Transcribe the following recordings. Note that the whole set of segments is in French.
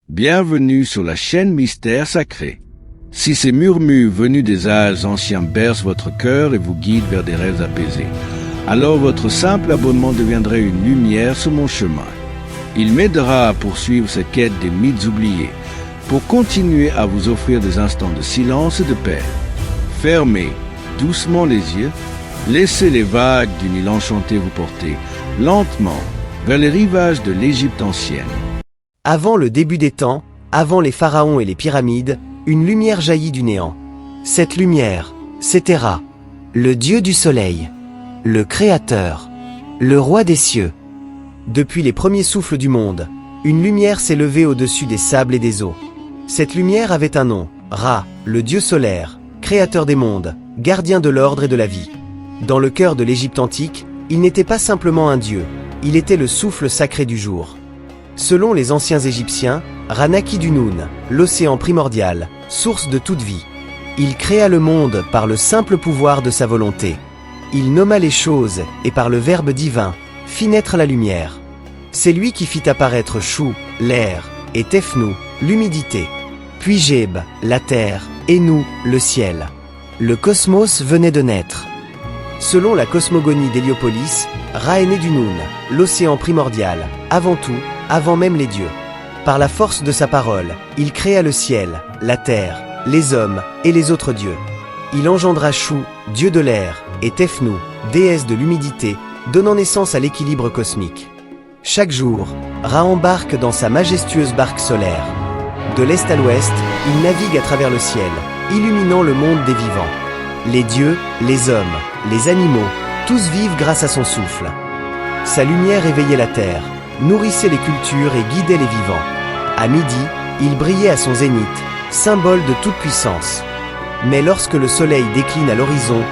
Bienvenue sur la chaîne Mystère Sacré. Si ces murmures venus des âges anciens bercent votre cœur et vous guident vers des rêves apaisés, alors votre simple abonnement deviendrait une lumière sur mon chemin. Il m'aidera à poursuivre cette quête des mythes oubliés, pour continuer à vous offrir des instants de silence et de paix. Fermez doucement les yeux, laissez les vagues d'une île enchantée vous porter lentement vers les rivages de l'Égypte ancienne. Avant le début des temps, avant les pharaons et les pyramides, une lumière jaillit du néant. Cette lumière, c'était Ra, le dieu du soleil, le créateur, le roi des cieux. Depuis les premiers souffles du monde, une lumière s'est levée au-dessus des sables et des eaux. Cette lumière avait un nom, Ra, le dieu solaire, créateur des mondes, gardien de l'ordre et de la vie. Dans le cœur de l'Égypte antique, il n'était pas simplement un dieu, il était le souffle sacré du jour. Selon les anciens Égyptiens, Ra naquit du Noun, l'océan primordial, source de toute vie. Il créa le monde par le simple pouvoir de sa volonté. Il nomma les choses et par le verbe divin, fit naître la lumière. C'est lui qui fit apparaître Chou, l'air, et Tefnou, l'humidité. Puis Geb, la terre, et nous, le ciel. Le cosmos venait de naître. Selon la cosmogonie d'Héliopolis, Ra est né du Noun, l'océan primordial, avant tout, avant même les dieux. Par la force de sa parole, il créa le ciel, la terre, les hommes et les autres dieux. Il engendra Chou, dieu de l'air, et Tefnou, déesse de l'humidité, donnant naissance à l'équilibre cosmique. Chaque jour, Ra embarque dans sa majestueuse barque solaire. De l'est à l'ouest, il navigue à travers le ciel, illuminant le monde des vivants. Les dieux, les hommes, les animaux, tous vivent grâce à son souffle. Sa lumière éveillait la terre, nourrissait les cultures et guidait les vivants. À midi, il brillait à son zénith, symbole de toute puissance. Mais lorsque le soleil décline à l'horizon,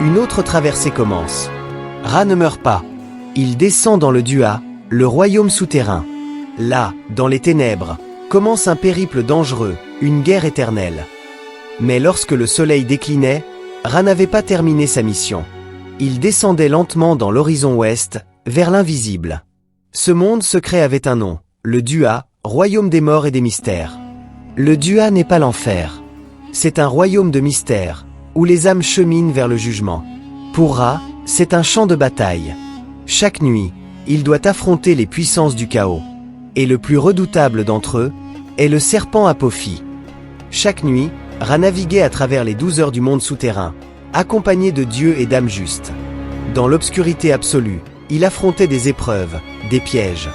une autre traversée commence. Ra ne meurt pas. Il descend dans le Dua, le royaume souterrain. Là, dans les ténèbres, commence un périple dangereux, une guerre éternelle. Mais lorsque le soleil déclinait, Ra n'avait pas terminé sa mission. Il descendait lentement dans l'horizon ouest, vers l'invisible. Ce monde secret avait un nom, le Dua, royaume des morts et des mystères. Le Dua n'est pas l'enfer. C'est un royaume de mystères, où les âmes cheminent vers le jugement. Pour Ra, c'est un champ de bataille. Chaque nuit, il doit affronter les puissances du chaos. Et le plus redoutable d'entre eux est le serpent Apophi. Chaque nuit, Ra naviguait à travers les 12 heures du monde souterrain, accompagné de dieux et d'âmes justes. Dans l'obscurité absolue, il affrontait des épreuves, des pièges.